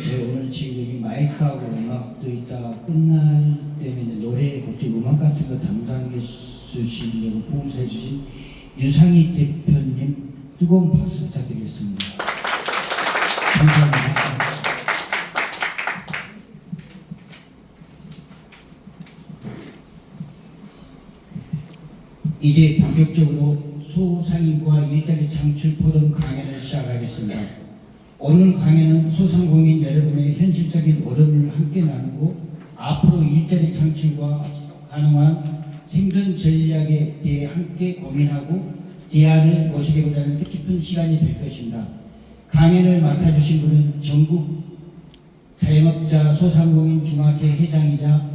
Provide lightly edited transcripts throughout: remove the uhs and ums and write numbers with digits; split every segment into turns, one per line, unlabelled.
제가 오늘 지금 여기 마이크하고 음악도 있다가 끝날 때문에 노래 그쪽 음악 같은 거 담당해 주시려고 봉사해 주신 유상희 대표님 뜨거운 박수 부탁드리겠습니다. 감사합니다. 이제 본격적으로 소상인과 일자리 창출 포럼 강연을 시작하겠습니다. 오늘 강연은 소상공인 여러분의 현실적인 어려움을 함께 나누고 앞으로 일자리 창출과 가능한 생존 전략에 대해 함께 고민하고 대안을 모색해보자 하는 뜻깊은 시간이 될 것입니다. 강연을 맡아주신 분은 전국 자영업자 소상공인 중학회 회장이자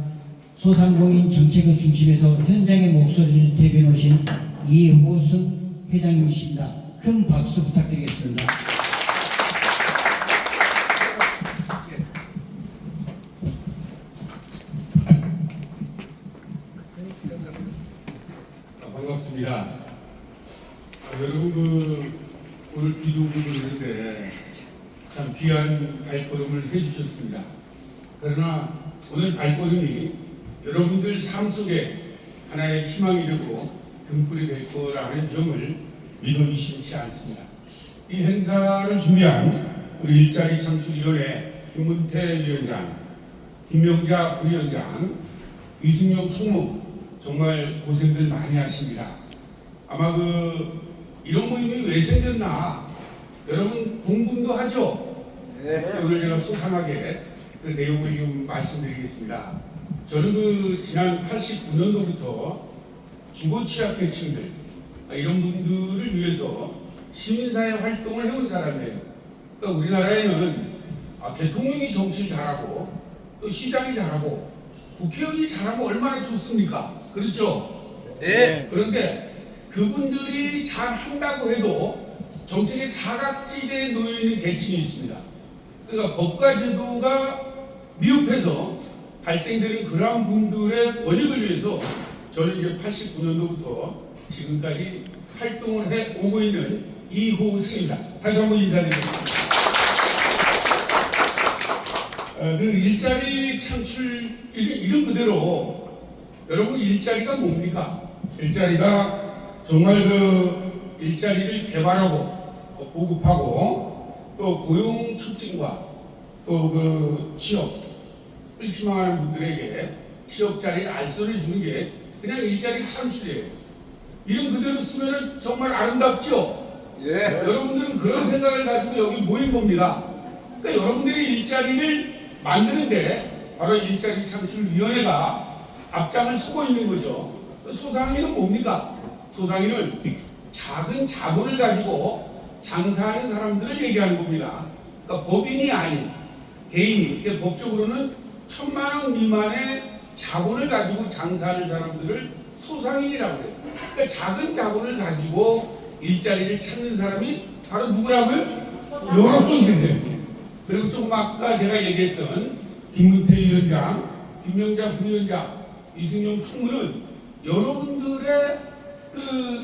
소상공인 정책의 중심에서 현장의 목소리를 대변하신 이호승 회장님이십니다. 큰 박수 부탁드리겠습니다.
반갑습니다. 여러분 오늘 비도 오고 그러는데 참 귀한 발걸음을 해주셨습니다. 그러나 오늘 발걸음이 여러분들 삶 속에 하나의 희망이 되고 등불이 될 거라는 점을 믿어 의심치 않습니다. 이 행사를 준비한 우리 일자리 창출위원회 김문태 위원장, 김명자 부위원장, 이승용 총무 정말 고생들 많이 하십니다. 아마 이런 모임이 왜 생겼나 여러분 궁금도 하죠? 네. 오늘 제가 소상하게 그 내용을 좀 말씀드리겠습니다. 저는 지난 89년도부터 주거 취약계층들 이런 분들을 위해서 시민사회 활동을 해온 사람이에요. 그러니까 우리나라에는 대통령이 정치를 잘하고 또 시장이 잘하고 국회의원이 잘하면 얼마나 좋습니까? 그렇죠? 네. 그런데 그분들이 잘한다고 해도 정책의 사각지대에 놓여있는 계층이 있습니다. 그러니까 법과 제도가 미흡해서 발생되는 그러한 분들의 권익을 위해서 저는 이제 89년도부터 지금까지 활동을 해 오고 있는 이호승입니다. 다시 한번 인사드리겠습니다. 그 일자리 창출 이름 그대로 여러분 일자리가 뭡니까? 일자리가 정말 일자리를 개발하고 보급하고 또 고용 촉진과 또 취업을 희망하는 분들에게 취업 자리를 알선해 주는 게 그냥 일자리 창출이에요. 이름 그대로 쓰면은 정말 아름답죠? 예. 여러분들은 그런 생각을 가지고 여기 모인 겁니다. 그러니까 여러분들이 일자리를 만드는데 바로 일자리 창출위원회가 앞장을 서고 있는 거죠. 소상인은 뭡니까? 소상인은 작은 자본을 가지고 장사하는 사람들을 얘기하는 겁니다. 그러니까 법인이 아닌 개인이, 그러니까 법적으로는 1,000만 원 미만의 자본을 가지고 장사하는 사람들을 소상인이라고 해요. 그러니까 작은 자본을 가지고 일자리를 찾는 사람이 바로 누구라고요? 여러분들이에요. 그리고 조금 아까 제가 얘기했던 김문태 위원장, 김명자 부위원장, 이승용 총무는 여러분들의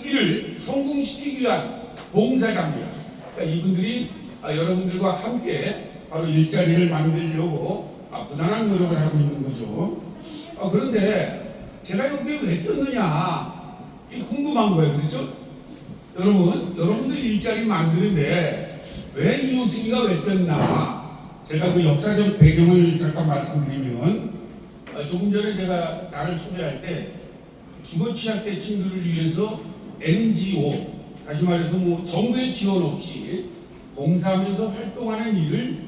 일을 성공시키기 위한 봉사자입니다. 그러니까 이분들이 여러분들과 함께 바로 일자리를 만들려고 부단한 노력을 하고 있는 거죠. 그런데 제가 여기에 왜 떴느냐 궁금한 거예요. 그렇죠? 여러분들 일자리 만드는데 왜 이호승이가 왜 떴나? 제가 그 역사적 배경을 잠깐 말씀드리면 조금 전에 제가 나를 소개할 때 주거 취약계층들을 위해서 NGO, 다시 말해서 정부의 지원 없이 봉사하면서 활동하는 일을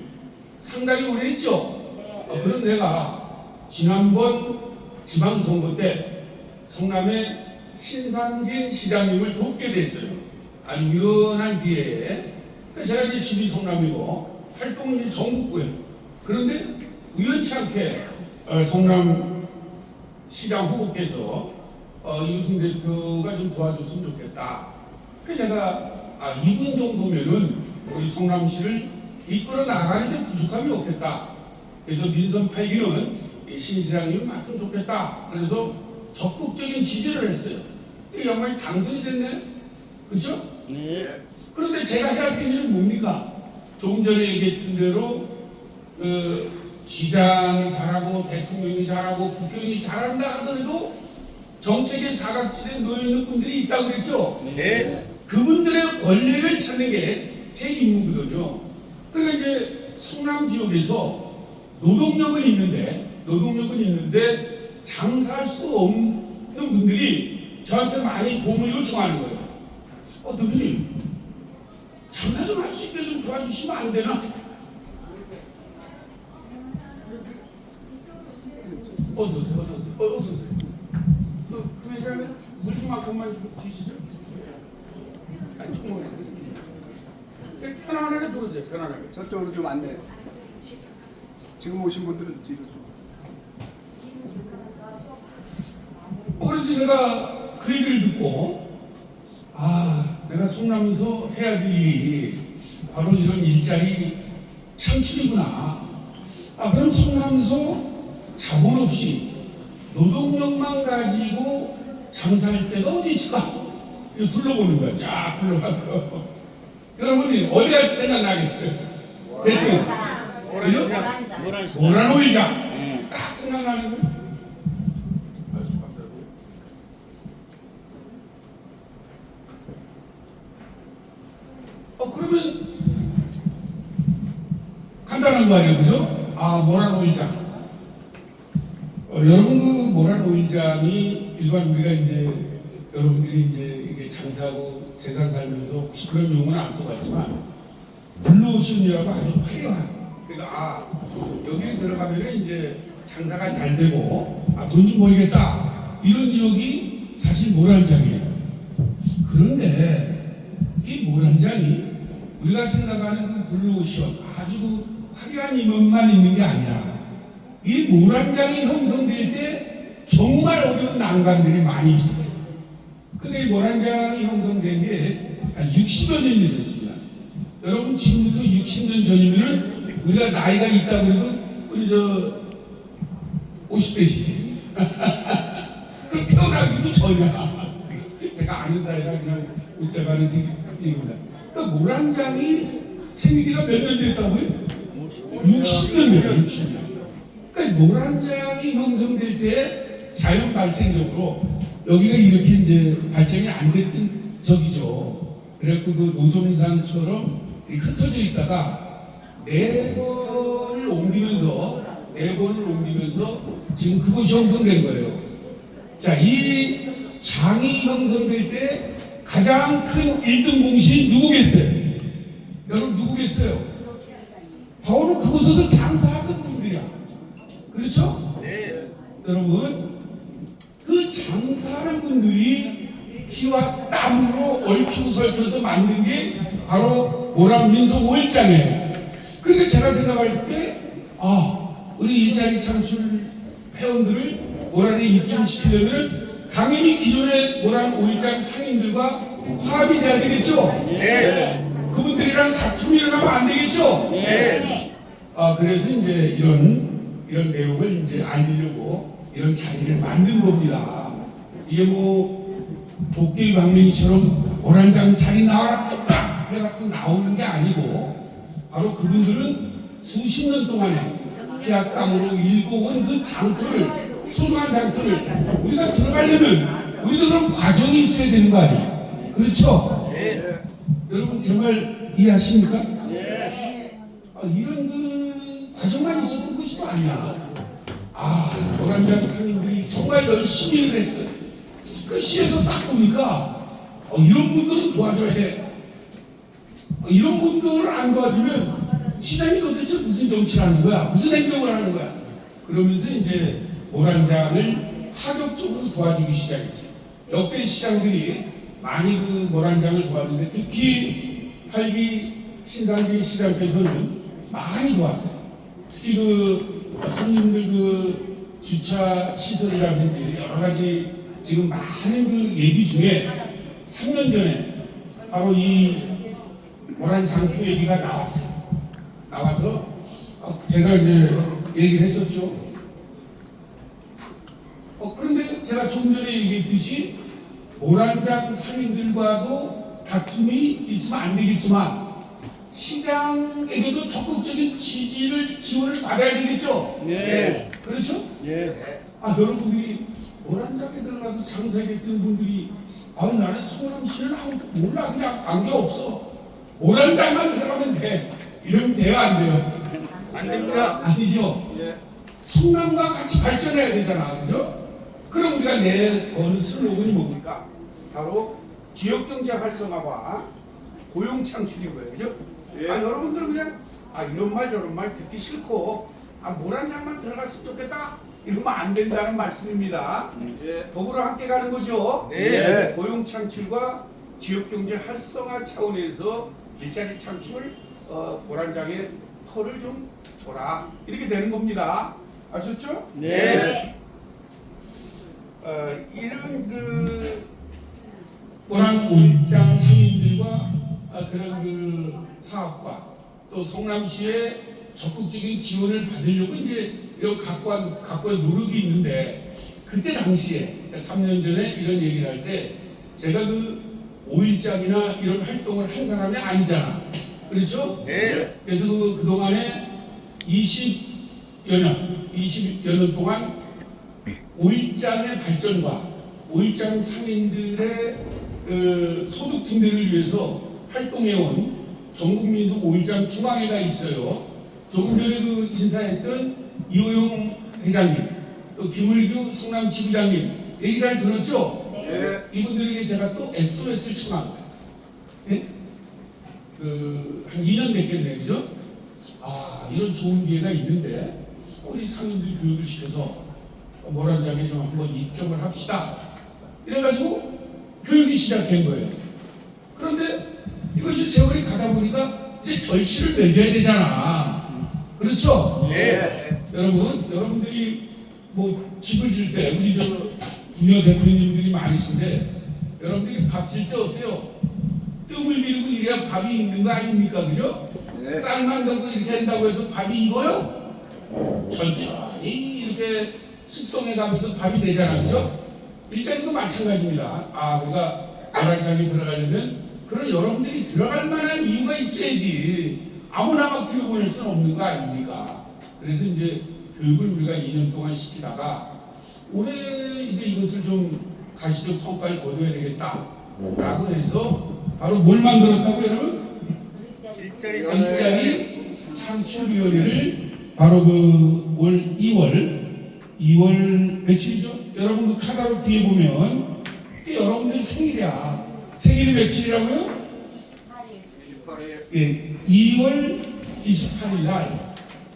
상당히 오래 했죠. 그런 내가 지난번 지방선거 때 성남의 신상진 시장님을 돕게 됐어요. 아주 유연한 기회에. 제가 이제 집이 성남이고 활동은 이제 전국구예요. 그런데 우연치 않게 성남 시장 후보께서 이호승 대표가 좀 도와줬으면 좋겠다. 그래서 제가 이분 정도면은 우리 성남시를 이끌어 나가는데 부족함이 없겠다. 그래서 민선 8기는 신 시장님이 맡으면 좋겠다. 그래서 적극적인 지지를 했어요. 이 양반이 당선이 됐네. 그렇죠? 네. 그런데 제가 해야 될 일은 뭡니까? 조금 전에 얘기했던 대로 시장이 잘하고 대통령이 잘하고 국회의원이 잘한다 하더라도 정책의 사각지대에 놓여있는 분들이 있다고 그랬죠?
네.
그분들의 권리를 찾는 게 제 임무거든요. 그러니까 이제 성남 지역에서 노동력은 있는데 장사할 수 없는 분들이 저한테 많이 도움을 요청하는 거예요. 대표님, 장사 좀 할 수 있게 좀 도와주시면 안 되나? 어서 오세요. 그 회장님 물 좀 한 컵만 주시죠. 아니, 조금만. 편안하게 들어오세요. 편안하게.
저쪽으로 좀 안내. 지금 오신 분들은 뒤로 좀.
그래서 제가 그 얘기를 듣고 내가 성남에서 해야 될 일이 바로 이런 일자리 창출이구나. 그럼 성남에서 자본 없이 노동력만 가지고 장사할 데가 어디 있을까? 이거 둘러보는 거야. 쫙 둘러봤어. 여러분이 어디가 생각나겠어요? 대뜸 모란오일장 딱 생각나는 거예요. 그러면 간단한 거 아니에요, 그죠? 모란오일장. 여러분, 그 모란오일장이 일반 우리가 이제 여러분들이 이제 이게 장사하고 재산 살면서 혹시 그런 용어는 안 써봤지만 블루오션이라고 아주 화려한. 그러니까 여기에 들어가면은 이제 장사가 잘 되고 돈 좀 벌겠다 이런 지역이 사실 모란장이에요. 그런데 이 모란장이 우리가 생각하는 그 블루오션 아주 그 화려한 인원만 있는 게 아니라 이 모란장이 형성될 때 정말 어려운 난관들이 많이 있었어요. 근데 이 모란장이 형성된 게 한 60여 년이 됐습니다. 여러분, 지금부터 60년 전이면은 우리가 나이가 있다 그래도 우리 50대시지. 그 태어나기도 전이야. 제가 아는 사이라 그냥 웃자가는 얘기입니다. 그러니까 모란장이 생기기가 몇 년 됐다고요? 60년이에요, 60년. 그러니까 모란장이 형성될 때 자연 발생적으로 여기가 이렇게 이제 발전이 안 됐던 적이죠. 그래갖고 그 노점산처럼 흩어져 있다가 네 번을 옮기면서 지금 그곳이 형성된 거예요. 자, 이 장이 형성될 때 가장 큰 1등 공신이 누구겠어요? 여러분, 누구겠어요? 바로 그곳에서 장사하던 분들이야. 그렇죠?
네.
여러분, 그 장사하는 분들이 피와 땀으로 얽히고 설켜서 만든 게 바로 모란민속 5일장이에요. 그런데 제가 생각할 때 우리 일자리 창출 회원들을 모란에 입점시키려면 당연히 기존의 모란 5일장 상인들과 화합이 돼야 되겠죠?
네.
그분들이랑 다툼이 일어나면 안 되겠죠?
네.
그래서 이제 이런 내용을 이제 알리려고 이런 자리를 만든 겁니다. 이게 뭐 도깨비 방맹이처럼 모란장 자리 나와라 뚝딱 해갖고 나오는 게 아니고 바로 그분들은 수십 년 동안에 피와 땀으로 일궈온 그 장터를, 소중한 장터를 우리가 들어가려면 우리도 그런 과정이 있어야 되는 거 아니에요? 그렇죠?
네.
여러분, 제 말 이해하십니까?
네.
이런 그 과정만 있었던 것이 아니야. 모란장 상인들이 정말 열심히 일을 했어요. 그 시에서 딱 보니까 이런 분들은 도와줘야 돼. 이런 분들을 안 도와주면 시장이 도대체 무슨 정치를 하는 거야? 무슨 행정을 하는 거야? 그러면서 이제 모란장을 파격적으로 도와주기 시작했어요. 역대 시장들이 많이 그 모란장을 도왔는데 특히 8기 신상진 시장께서는 많이 도왔어요. 특히 그 손님들 그 주차 시설이라든지 여러 가지 지금 많은 그 얘기 중에 3년 전에 바로 이 모란장터 얘기가 나와서 제가 이제 얘기를 했었죠. 그런데 제가 좀 전에 얘기했듯이 모란장 상인들과도 다툼이 있으면 안 되겠지만 시장에게도 적극적인 지원을 받아야 되겠죠?
네.
그렇죠?
예.
여러분들이 모란장에 들어가서 장사했던 분들이 나는 성남시는 아무것도 몰라, 그냥 관계없어, 모란장만 들어가면 돼, 이러면 돼요, 안 돼요?
안 됩니다.
아니죠?
예.
성남과 같이 발전해야 되잖아, 그죠? 그럼 우리가 내거는 슬로건이 뭡니까? 바로 지역경제 활성화와 고용 창출이고요, 그죠?
예.
여러분들은 그냥 이런 말 저런 말 듣기 싫고 모란장만 들어갔으면 좋겠다 이러면 안 된다는 말씀입니다.
예.
더불어 함께 가는 거죠.
네.
고용 창출과 지역경제 활성화 차원에서 일자리 창출, 모란장의 터를 좀 줘라, 이렇게 되는 겁니다. 아셨죠?
네.
이런 모란 오일장 상인들과 그런 파업과 또 성남시의 적극적인 지원을 받으려고 이제 이런 각과의 노력이 있는데, 그때 당시에 3년 전에 이런 얘기를 할 때 제가 오일장이나 이런 활동을 한 사람이 아니잖아, 그렇죠?
네.
그래서 그동안에 20여 년 동안 오일장의 발전과 오일장 상인들의 소득 증대를 위해서 활동해온 전국민속 오일장 중앙회가 있어요. 조금 전에 인사했던 이호영 회장님, 또 김을규 성남 지부장님 얘기 잘 들었죠?
네.
이분들에게 제가 또 SOS를 청한 거예요. 네? 한 2년 됐겠네요, 그죠? 이런 좋은 기회가 있는데 우리 상인들 교육을 시켜서 모란장에 좀 한번 입점을 합시다, 이래가지고 교육이 시작된 거예요. 그런데 이것이 세월이 가다 보니까 이제 결실을 맺어야 되잖아, 그렇죠?
네.
여러분들이 집을 질 때 우리 부녀 대표님들이 많으신데, 여러분들이 밥 질 때 어때요? 뜸을 들이고 이래야 밥이 익는 거 아닙니까, 그죠?
네.
쌀만 넣고 이렇게 한다고 해서 밥이 익어요? 천천히 이렇게 숙성해 가면서 밥이 되잖아, 그죠? 일자리도 마찬가지입니다. 우리가 모란장에 들어가려면 그런 여러분들이 들어갈 만한 이유가 있어야지 아무나 막 들여보낼 수는 없는 거 아닙니까? 그래서 이제 교육을 우리가 2년 동안 시키다가 올해 이제 이것을 좀 가시적 성과를 거둬야 되겠다라고 해서 바로 뭘 만들었다고, 여러분? 일자리 창출위원회를 바로 올 2월 며칠이죠? 여러분 카다로 뒤에 보면 여러분들 생일이야. 생일이 며칠이라고요?
28일.
예, 2월 28일 날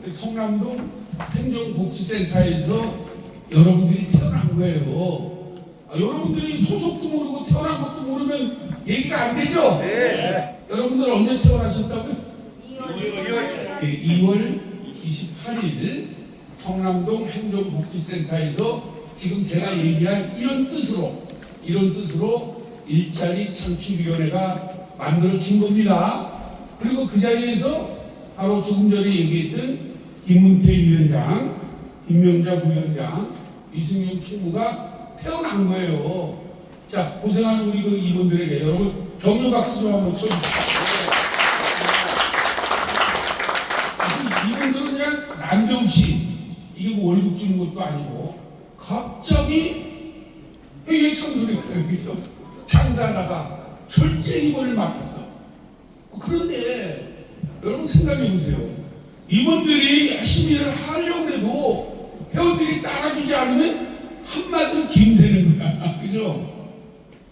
성남동 행정복지센터에서 여러분들이 태어난 거예요. 여러분들이 소속도 모르고 태어난 것도 모르면 얘기가 안 되죠?
네.
여러분들 언제 태어나셨다고요?
2월.
예, 2월 28일 성남동 행정복지센터에서 지금 제가 얘기한 이런 뜻으로 일자리 창출위원회가 만들어진 겁니다. 그리고 그 자리에서 바로 조금 전에 얘기했던 김문태 위원장, 김명자 부위원장, 이승용 총무가 태어난 거예요. 자, 고생하는 우리 이분들에게 여러분 격려 박수 좀 한번 쳐주세요. 이분들은 그냥 난데없이 이게 월급 주는 것도 아니고 갑자기 이게 청소년들 여기서 장사하다가 철저히 이번을 맡았어. 그런데 여러분 생각해 보세요. 이분들이 열심히 일을 하려고 해도 회원들이 따라주지 않으면 한마디로 김새는 거야. 그죠?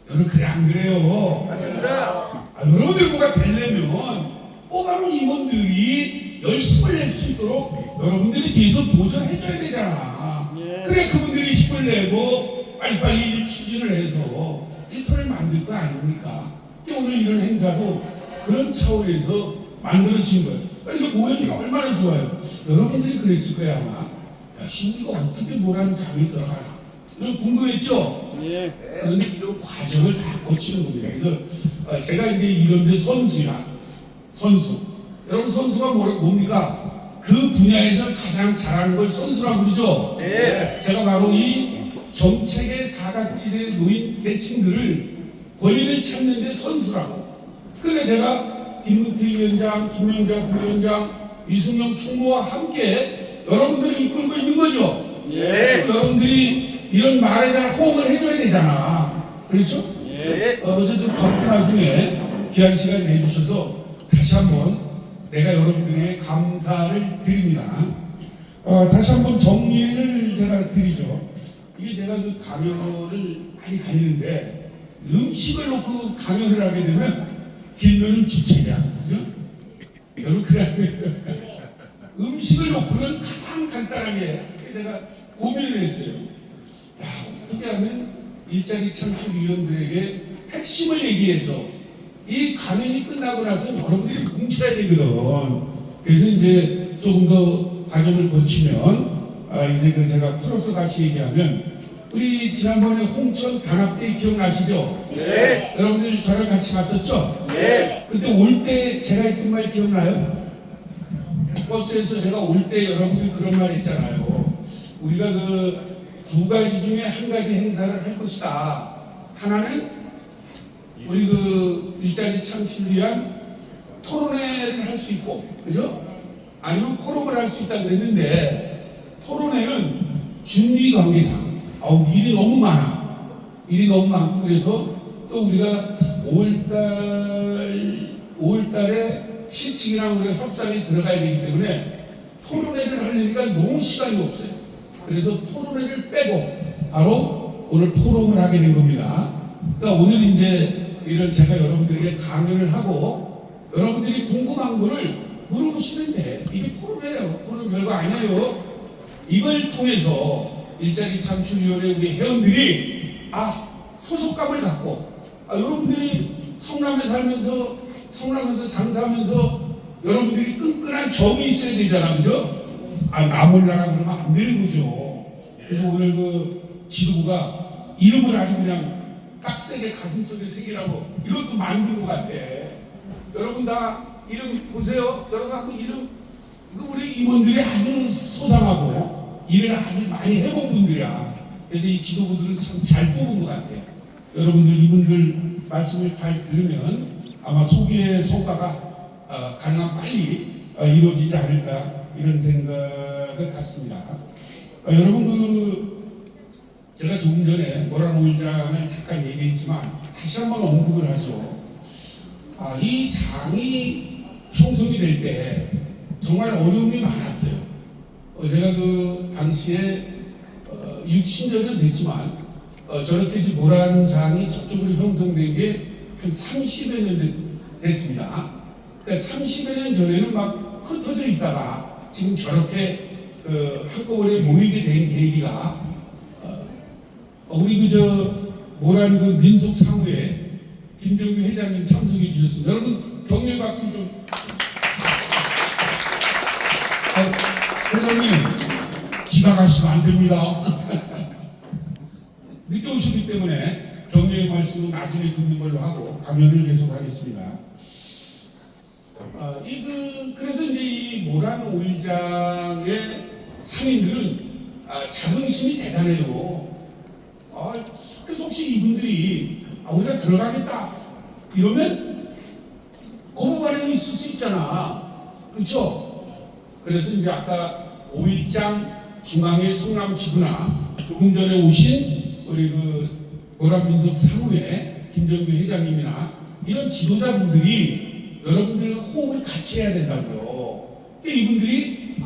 여러분 그래 안 그래요?
맞습니다.
여러분들 뭐가 되려면 뽑아놓은 임원들이 열심을 낼 수 있도록 여러분들이 뒤에서 보전해줘야 되잖아. 그래 그분들이 힘을 내고 빨리빨리 추진을 해서 일터를 만들 거 아닙니까? 오늘 이런 행사도 그런 차원에서 만들어진 거예요. 이게 모형이가 얼마나 좋아요. 여러분들이 그랬을 거야 아마. 야, 신이가 어떻게 뭐라는 장에 들어가나 이런 궁금했죠?
예.
그런데 이런 과정을 다 거치는 겁니다. 그래서 제가 이제 이런데 선수. 여러분 선수가 뭡니까? 그 분야에서 가장 잘하는 걸 선수라고 그러죠?
네.
제가 바로 이 정책의 사각지대에 놓인 계층들을 권리를 찾는 데 선수라고. 그래 제가 김문태 위원장, 김영자 부위원장, 이승용 총무와 함께 여러분들이 이끌고 있는 거죠.
예.
여러분들이 이런 말에 잘 호응을 해줘야 되잖아. 그렇죠?
예.
어쨌든 바쁜 와중에 귀한 시간 내주셔서 다시 한번 내가 여러분들에게 감사를 드립니다. 다시 한번 정리를 제가 드리죠. 이게 제가 그 강연을 많이 다니는데 음식을 놓고 강연을 하게 되면 길면은 주책이야. 그죠? 여러분 그래. 음식을 놓고는 가장 간단하게 제가 고민을 했어요. 야, 어떻게 하면 일자리 창출위원들에게 핵심을 얘기해서 이 강연이 끝나고 나서 여러분들이 뭉쳐야 되거든. 그래서 이제 조금 더 과정을 거치면 이제 그 제가 풀어서 다시 얘기하면 우리 지난번에 홍천 단합대 기억나시죠?
네.
여러분들 저랑 같이 갔었죠?
네.
그때 올 때 제가 했던 말 기억나요? 버스에서 제가 올 때 여러분들 그런 말 했잖아요. 우리가 그 두 가지 중에 한 가지 행사를 할 것이다. 하나는 우리 그 일자리 창출을 위한 토론회를 할 수 있고, 그죠? 아니면 포럼을 할 수 있다 그랬는데 달에는 준비 관계상 일이 너무 많아. 일이 너무 많고 그래서 또 우리가 5월달에 시측이랑 우리가 협상에 들어가야 되기 때문에 토론회를 하려니까 너무 시간이 없어요. 그래서 토론회를 빼고 바로 오늘 포럼을 하게 된 겁니다. 그러니까 오늘 이제 이런 제가 여러분들에게 강연을 하고 여러분들이 궁금한 거를 물어보시면 돼. 이게 포럼이에요. 포럼 별거 아니에요. 이걸 통해서 일자리 창출위원회 우리 회원들이 소속감을 갖고 여러분들이 성남에 살면서 성남에서 장사하면서 여러분들이 끈끈한 정이 있어야 되잖아, 그죠? 나 몰라라 그러면 안 되는 거죠. 그래서 오늘 그 지도부가 이름을 아주 그냥 빡세게 가슴속에 새기라고 이것도 만든 것 같아. 여러분 다 이름 보세요. 여러분 한번 이름 이거 우리 임원들이 아주 소상하고 일을 아주 많이 해본 분들이야. 그래서 이 지도부들은 참 잘 뽑은 것 같아. 여러분들 이분들 말씀을 잘 들으면 아마 소기의 성과가 가능한 빨리 이루어지지 않을까 이런 생각을 갖습니다. 여러분 그 제가 조금 전에 모란 5일장을 잠깐 얘기했지만 다시 한번 언급을 하죠. 이 장이 형성이 될 때 정말 어려움이 많았어요. 제가 그 당시에 60년은 됐지만 저렇게 이제 모란장이 저쪽으로 형성된 게 한 30여 년 됐습니다. 그러니까 30여 년 전에는 막 흩어져 있다가 지금 저렇게 한꺼번에 모이게 된 계기가 우리 그저 모란 그 민속 사무에 김정규 회장님 참석해 주셨습니다. 여러분 격려 박수 좀. 회장님 지나가시면 안 됩니다. 늦게 오셨기 때문에 격려의 말씀은 나중에 듣는 걸로 하고 강연을 계속하겠습니다. 그래서 이제 이 모란 5일장의 상인들은 자긍심이 대단해요. 그래서 혹시 이분들이 우리가 들어가겠다 이러면 거부 반응이 있을 수 있잖아. 그렇죠? 그래서 이제 아까 5일장 중앙의 성남 지구나 조금 전에 오신 우리 그 모란 민속 사무회 김정규 회장님이나 이런 지도자분들이 여러분들과 호흡을 같이 해야 된다고요. 이분들이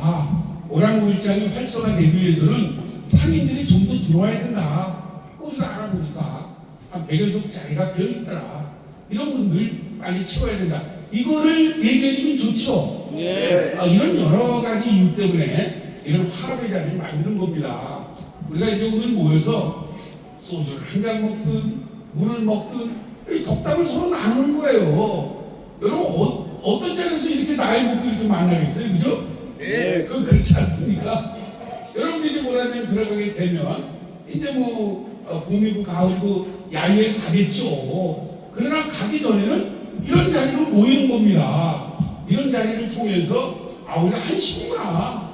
모란 5일장이 활성화되기 위해서는 상인들이 좀 더 들어와야 된다. 우리가 알아보니까 한 100여 자리가 비어있더라. 이런 분들 빨리 채워야 된다. 이거를 얘기해주면 좋죠.
예.
이런 여러 가지 이유 때문에 이런 화합의 자리를 만드는 겁니다. 우리가 이제 오늘 모여서 소주를 한 잔 먹든 물을 먹든 이 덕담을 서로 나누는 거예요. 여러분 어떤 자리에서 이렇게 나이 먹고 이렇게 만나겠어요, 그죠?
네.
그렇지 않습니까? 여러분들이 이제 모란장 들어가게 되면 이제 봄이고 가을이고 야유에 가겠죠. 그러나 가기 전에는 이런 자리로 모이는 겁니다. 이런 자리를 통해서 우리가 한 식구구나.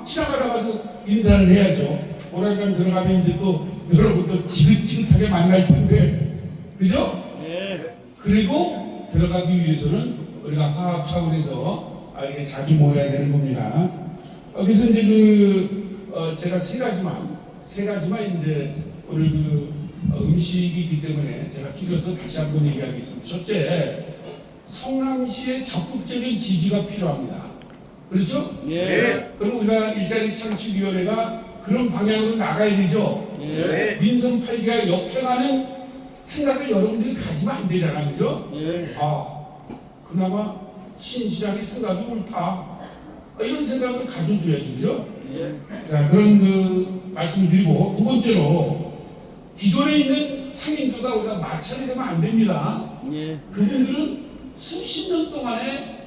지나가다가도 인사를 해야죠. 모란장 들어가면 이제 또 여러분 또 지긋지긋하게 만날 텐데, 그죠?
네.
그리고 들어가기 위해서는 우리가 화합 차원에서 이렇게 자주 모여야 되는 겁니다. 그래서 이제 제가 세 가지만 이제 오늘 음식이기 때문에 제가 줄여서 다시 한번 얘기하겠습니다. 첫째, 성남시의 적극적인 지지가 필요합니다. 그렇죠?
예.
그럼 우리가 일자리 창출위원회가 그런 방향으로 나가야 되죠?
예.
민선 8기가 역행하는 생각을 여러분들이 가지면 안 되잖아, 그죠?
예.
그나마 신시장의 생각이 옳다. 이런 생각을 가져줘야지, 그죠?
예.
자, 그런 말씀을 드리고, 두 번째로, 기존에 있는 상인들과 우리가 마찰이 되면 안 됩니다.
예.
그분들은 수십 년 동안에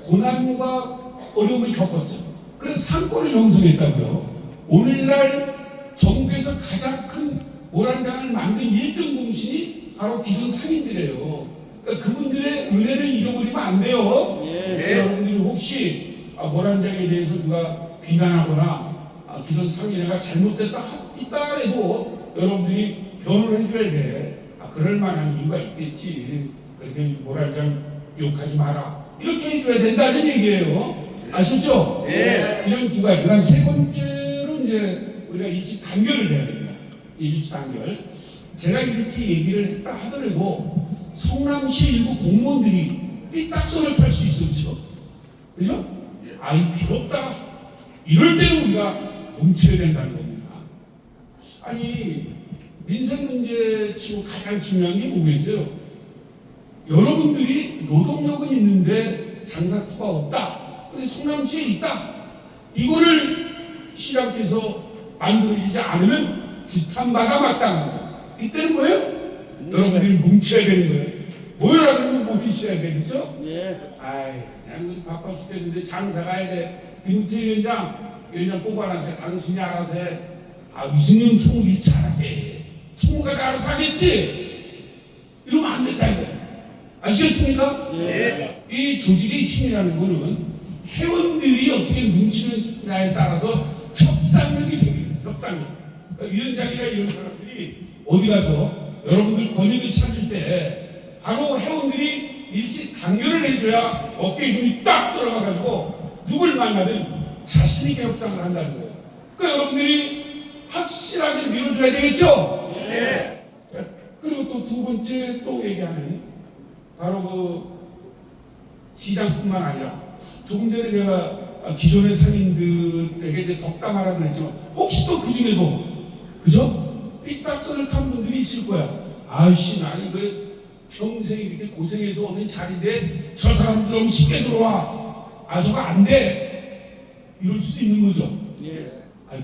고난과 어려움을 겪었어요. 그래서 상권을 형성했다고요. 오늘날 전국에서 가장 큰 모란장을 만든 1등 공신이 바로 기존 상인들이에요. 그러니까 그분들의 은혜를 잊어버리면 안 돼요.
예.
여러분들이 혹시 모란장에 대해서 누가 비난하거나 기존 상인회가 잘못됐다 있다 해도 여러분들이 변호를 해줘야 돼. 그럴 만한 이유가 있겠지. 그렇게 모란장 욕하지 마라. 이렇게 해줘야 된다는 얘기예요. 아셨죠?
네.
이런 두 가지. 그다음 세 번째로 이제 우리가 일치 단결을 해야 됩니다. 이 일치 단결. 제가 이렇게 얘기를 했다 하더라도 성남시 일부 공무원들이 삐딱선을 탈 수 있었죠. 그죠? 이 필요 없다. 이럴 때는 우리가 뭉쳐야 된다는 겁니다. 아니, 민생 문제 치고 가장 중요한 게 뭐겠어요? 여러분들이 노동력은 있는데 장사터가 없다. 근데 성남시에 있다. 이거를 시장께서 만들어주지 않으면 비판받아 마땅한 거예요. 이때는 뭐예요? 여러분들이 뭉쳐야 되는 거예요. 모여라 그러면 모이셔야 되겠죠?
예.
그냥 우리 바빠 죽겠는데 장사 가야 돼. 김태 위원장 뽑아놔서 당신이 알아서 해. 이승용 총무이 잘하대. 총무가 다 알아서 하겠지? 이러면 안 된다 이거. 아시겠습니까?
예.
이 조직의 힘이라는 거는 회원들이 어떻게 뭉치느냐에 따라서 협상력이 생겨요. 협상력. 그러니까 위원장이나 이런 사람들이 어디 가서 여러분들 권익을 찾을 때 바로 회원들이 일치 단결을 해줘야 어깨에 힘이 딱 들어가가지고 누굴 만나든 자신있게 협상을 한다는 거예요. 그러니까 여러분들이 확실하게 밀어줘야 되겠죠?
예.
자, 그리고 또 두 번째 또 얘기하는 바로 시장뿐만 아니라 조금 전에 제가 기존의 상인들에게 이제 덕담하라고 그랬지만 혹시 또 그 중에도 그죠? 삐딱선을 탄 분들이 있을 거야. 아이씨 나 이거 평생 이렇게 고생해서 얻은 자리인데 저 사람들 너무 쉽게 들어와. 저거 안 돼. 이럴 수도 있는 거죠.
예.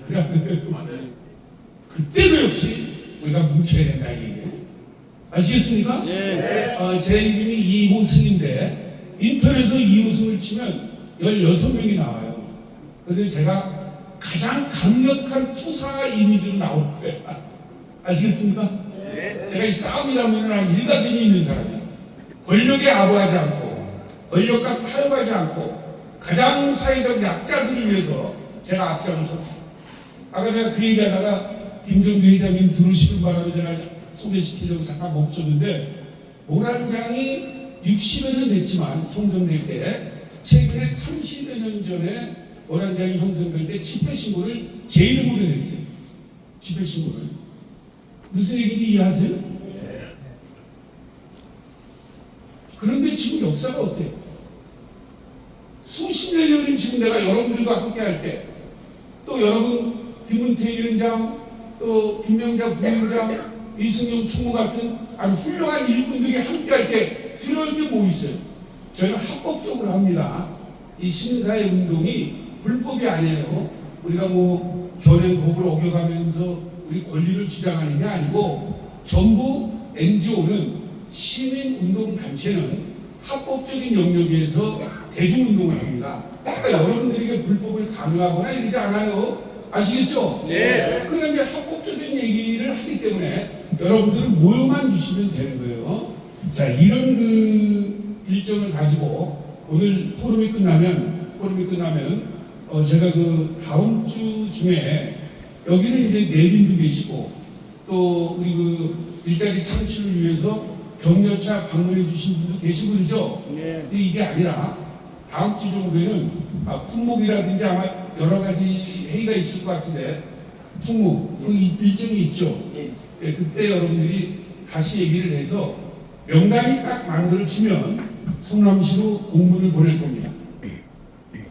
그래 안 돼. 그때도 역시 우리가 뭉쳐야 된다 이 얘기예요. 아시겠습니까?
예.
제 이름이 이호승인데 인터넷에서 이호승을 치면 16명이 나와요. 그런데 제가 가장 강력한 투사 이미지로 나올 거예요. 아시겠습니까?
예.
제가 이 싸움이라면 한 일가견이 있는 사람이에요. 권력에 아부하지 않고 권력과 타협하지 않고 가장 사회적 약자들을 위해서 제가 앞장을 섰습니다. 아까 제가 그 얘기하다가 김정규 회장님 들으시는 바람에 제가 소개시키려고 잠깐 멈췄는데 모란장이 60여 년 됐지만 형성될 때 최근에 30여 년 전에 모란장이 형성될 때 집회신고를 제 이름으로 냈어요. 집회신고를. 무슨 얘기인지 이해하세요? 그런데 지금 역사가 어때요? 수십 년 전인 지금 내가 여러분들과 함께 할 때 또 여러분 김은태 위원장 또 김명자 부위원장 이승용 총무 같은 아주 훌륭한 일꾼들이 함께 할 때 들어올 게 뭐 있어요? 저희는 합법적으로 합니다. 이 시민사회 운동이 불법이 아니에요. 우리가 뭐 현행법을 어겨가면서 우리 권리를 주장하는 게 아니고 전부 NGO는 시민운동단체는 합법적인 영역에서 대중운동을 합니다. 그러니까 여러분들에게 불법을 강요하거나 이러지 않아요. 아시겠죠?
네.
그러니까 이제 합법적인 얘기를 하기 때문에 여러분들은 모여만 주시면 되는 거예요. 자, 이런 일정을 가지고 오늘 포럼이 끝나면 제가 다음 주 중에 여기는 이제 내빈도 계시고 또 우리 일자리 창출을 위해서 격려차 방문해 주신 분도 계시고 그러죠?
네.
근데 이게 아니라 다음 주 정도에는 품목이라든지 아마 여러 가지 회의가 있을 것 같은데 품목 그 일정이 있죠. 예, 그때 여러분들이 다시 얘기를 해서 명단이 딱 만들어지면 성남시로 공문을 보낼 겁니다.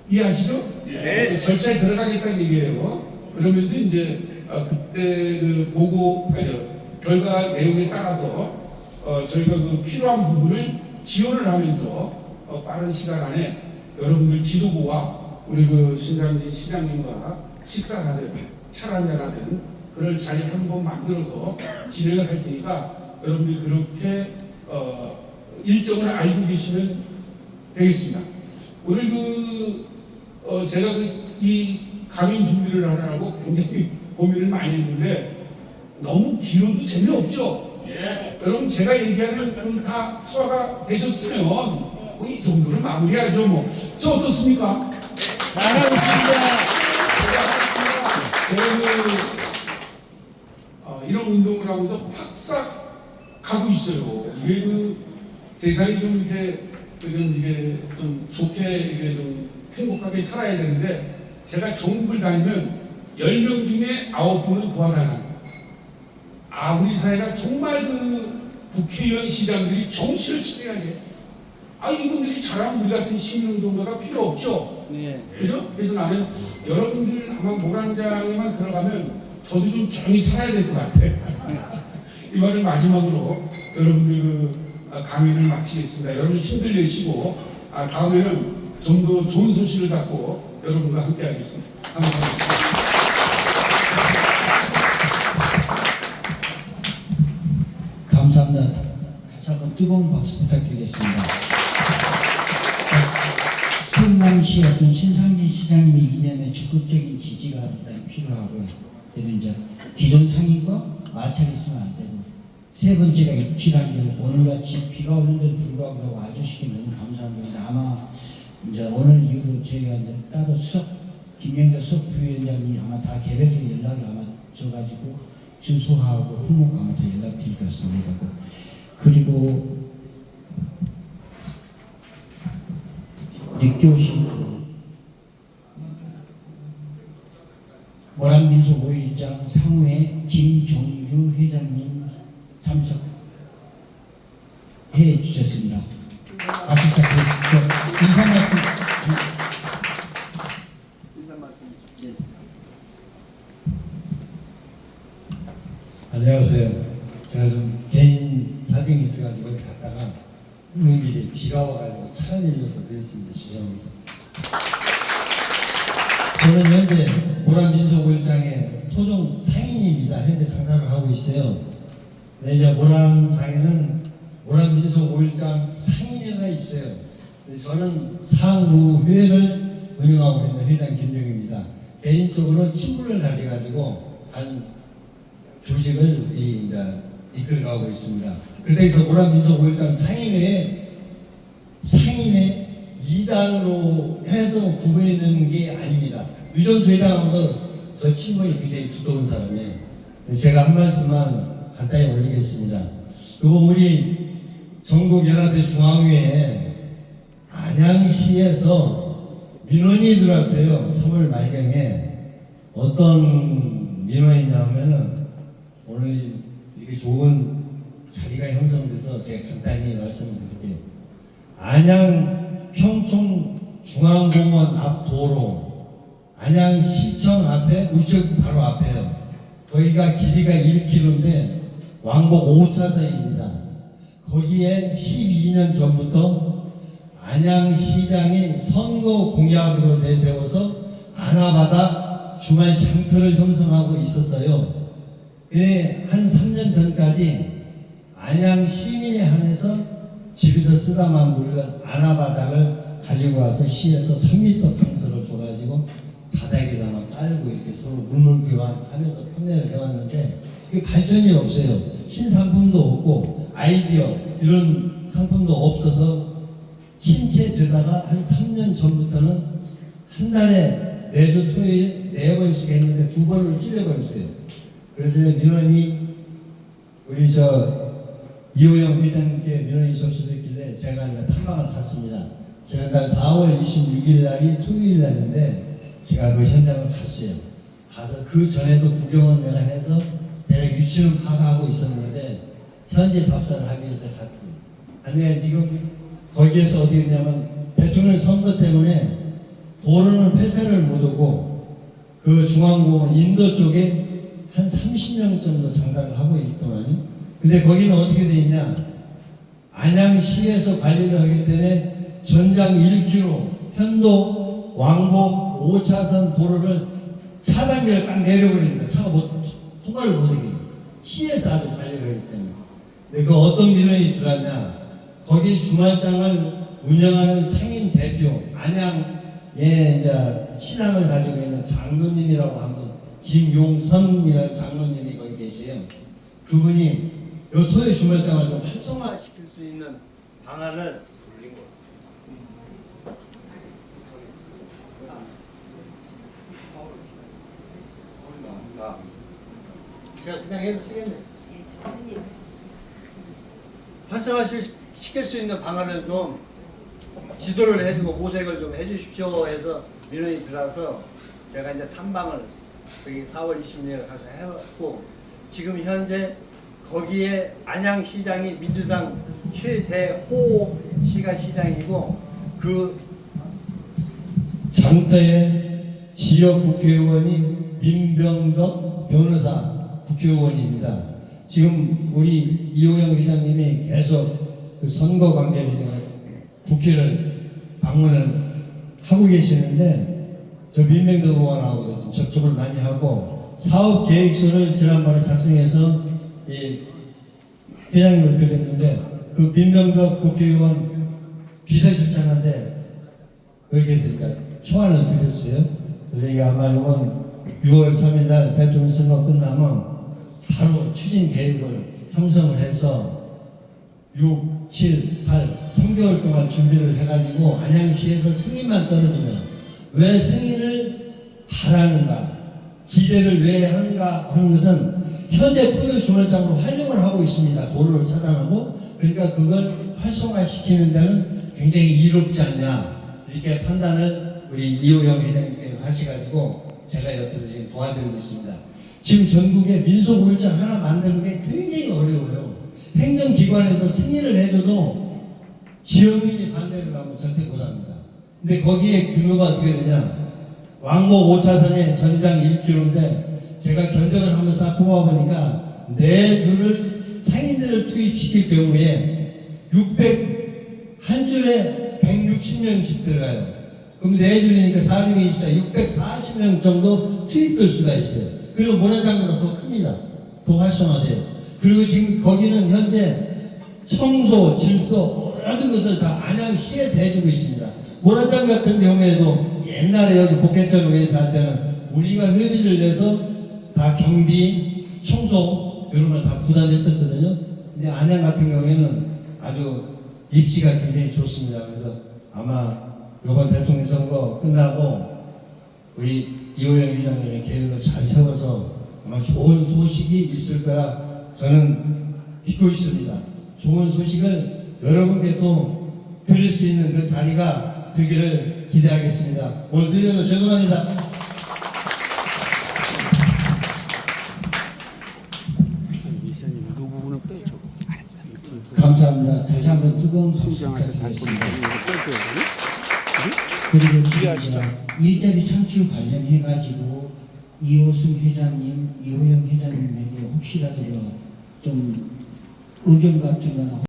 이해하시죠?
네.
절차에 들어가겠다는 얘기예요. 그러면서 이제 그때 그 보고 결과 내용에 따라서 저희가 그 필요한 부분을 지원을 하면서 빠른 시간 안에 여러분들 지도부와 우리 그 신상진 시장님과 식사를 하든 차를 한잔 하든 그럴 자리 한번 만들어서 진행을 할 테니까 여러분들 그렇게 일정을 알고 계시면 되겠습니다. 오늘 제가 이 강연 준비를 하느라고 굉장히 고민을 많이 했는데 너무 길어도 재미없죠? 예. 여러분 제가 얘기하는 다 소화가 되셨으면 이 정도는 마무리하죠 뭐. 저 어떻습니까?
잘하고 있습니다.
제가 이런 운동을 하면서 팍싹 가고 있어요. 이게 세상이 좀 이게 좀 좋게 이게 좀 행복하게 살아야 되는데 제가 전국을 다니면 10명 중에 9분은 도와다니는. 우리 사회가 정말 국회의원 시장들이 정신을 차려야 돼. 이분들이 잘하면 우리 같은 시민운동가가 필요 없죠.
네.
그래서 나는 여러분들 아마 모란장에만 들어가면 저도 좀 조용히 살아야 될 것 같아. 이 말을 마지막으로 여러분들 강연을 마치겠습니다. 여러분 힘들 내시고 다음에는 좀 더 좋은 소식을 갖고 여러분과 함께 하겠습니다. 감사합니다.
감사합니다. 다시 한번 뜨거운 박수 부탁드리겠습니다. 성남시 어떤 신상진 시장님의 이념에 적극적인 지지가 일단 필요하고요. 그다음에 이제 기존 상인과 마찰이 있으면 안 되고, 세 번째가 입질한 게 오늘같이 비가 오는데도 불구하고 와주시기 너무 감사합니다. 아마 이제 오늘 이후로 저희가 이제 따로 김명자 수석 부위원장님 아마 다 개별적인 연락을 아마 줘가지고 주소하고 품목 아마 다 연락드릴 것 같습니다. 그리고 늦게 오신 모란민속 5일장 상우의 김종규 회장님 참석해 주셨습니다. 박수 부탁드립니다. 인사 말씀.
안녕하세요. 제가 좀 개인 사정이 있어가지고 어디 갔다가 오는 길에 비가 와가지고 차가 밀려서 그랬습니다. 죄송합니다. 저는 현재 모란민속 5일장의 토종 상인입니다. 현재 장사를 하고 있어요. 이제 모란장에는 모란민속 5일장 상인회가 있어요. 저는 상무회를 운영하고 있는 회장 김정입니다. 개인적으로 친분을 가져가지고 한 조직을 이끌어가고 있습니다. 그래서 모란민속 5일장 상인회 2단으로 해서 구분하는 게 아닙니다. 유전수 회장하고도 저 친분이 굉장히 두터운 사람이에요. 제가 한 말씀만 간단히 올리겠습니다. 그리고 우리 전국연합회 중앙회에 안양시에서 민원이 들어왔어요. 3월 말경에. 어떤 민원이냐면은 오늘 이렇게 좋은 자리가 형성돼서 제가 간단히 말씀을 드릴게요. 안양 평촌 중앙공원 앞 도로, 안양시청 앞에 우체국 바로 앞에요. 거기가 길이가 1km인데 왕복 5차선입니다. 거기에 12년 전부터 안양시장이 선거 공약으로 내세워서 아나바다 주말 장터를 형성하고 있었어요. 한 3년 전까지 안양 시민에 한해서 집에서 쓰다만 물건 아나바닥을 가지고 와서 시에서 3m 평수로 줘가지고 바닥에다만 깔고 이렇게 서로 물물 교환하면서 판매를 해왔는데 이게 발전이 없어요. 신상품도 없고 아이디어 이런 상품도 없어서 침체되다가 한 3년 전부터는 한 달에 매주 토요일 4번씩 했는데 2번으로 줄여버렸어요. 그래서 민원이 우리 이호영 회장님께 민원이 접수됐길래 제가 이제 탐방을 갔습니다. 지난달 4월 26일 날이 토요일 날인데 제가 그 현장을 갔어요. 가서 그 전에도 구경을 내가 해서 대략 위치는 파악하고 있었는데 현재 답사를 하기 위해서 갔고, 아니 지금 거기에서 어디 있냐면 대통령 선거 때문에 도로는 폐쇄를 못하고 그 중앙공원 인도 쪽에 한 30명 정도 장담을 하고 있더만요. 근데 거기는 어떻게 돼 있냐? 안양시에서 관리를 하기 때문에 전장 1km 편도 왕복 5차선 도로를 차단기를 딱 내려버립니다. 차가 통과를 못하게. 시에서 아주 관리를 하기 때문에. 근데 그 어떤 민원이 들어왔냐? 거기 주말장을 운영하는 상인 대표, 안양에 이제 신앙을 가지고 있는 장로님이라고 하면 김용선이라는 장로님이 거기 계세요. 그분이 이 토요 주말장을 좀 활성화시킬 수 있는 방안을 그냥 해도 쓰겠네. 활성화시킬 수 있는 방안을 좀 지도를 해주고 모색을 좀 해주십시오 해서 민원이 들어와서 제가 이제 탐방을 거기 4월 26일에 가서 해왔고, 지금 현재 거기에 안양시장이 민주당 최대호 씨가 시장이고, 그 장터의 지역 국회의원이 민병덕 변호사 국회의원입니다. 지금 우리 이호영 회장님이 계속 그 선거 관계로 국회를 방문을 하고 계시는데, 저 민병덕 의원하고도 좀 접촉을 많이 하고 사업 계획서를 지난번에 작성해서 이 회장님을 드렸는데, 그 민병덕 국회의원 비서실장한테 그렇게 해서 초안을 드렸어요. 그래서 이게 아마 이번 6월 3일 날 대통령 선거 끝나면 바로 추진 계획을 형성을 해서 6, 7, 8, 3개월 동안 준비를 해가지고 안양시에서 승인만 떨어지면, 왜 승인을 바라는가, 기대를 왜 하는가 하는 것은 현재 토요 주말장으로 활용을 하고 있습니다. 도로를 차단하고. 그러니까 그걸 활성화시키는 데는 굉장히 이롭지 않냐, 이렇게 판단을 우리 이호영 회장님께서 하셔가지고 제가 옆에서 지금 도와드리고 있습니다. 지금 전국에 민속우일장 하나 만드는 게 굉장히 어려워요. 행정기관에서 승인을 해줘도 지역민이 반대를 하면 절대 못합니다. 근데 거기에 규모가 어떻게 되냐, 왕복 5차선에 전장 1km인데 제가 견적을 한번 싹 뽑아보니까 4줄을 상인들을 투입시킬 경우에 한 줄에 160명씩 들어가요. 그럼 4줄이니까 4명 24, 640명 정도 투입될 수가 있어요. 그리고 모란장보다 더 큽니다. 더 활성화돼요. 그리고 지금 거기는 현재 청소, 질소 모든 것을 다 안양시에서 해주고 있습니다. 모란장 같은 경우에도 옛날에 여기 복개철 위에서 할 때는 우리가 회비를 내서 다 경비, 청소 이런 걸 다 부담했었거든요. 근데 안양 같은 경우에는 아주 입지가 굉장히 좋습니다. 그래서 아마 이번 대통령 선거 끝나고 우리 이호영 회장님의 계획을 잘 세워서 아마 좋은 소식이 있을 거라 저는 믿고 있습니다. 좋은 소식을 여러분께 또 드릴 수 있는 그 자리가 되기를 기대하겠습니다. 오늘 늦어서 죄송합니다.
이사님 그 부분은 빼 줘.
감사합니다. 다시 한번 뜨거운 박수 부탁드리겠습니다. 그리고 지금 일자리 창출 관련해가지고 이호승 회장님, 이호영 회장님에게 혹시라도 좀 의견 같은 거나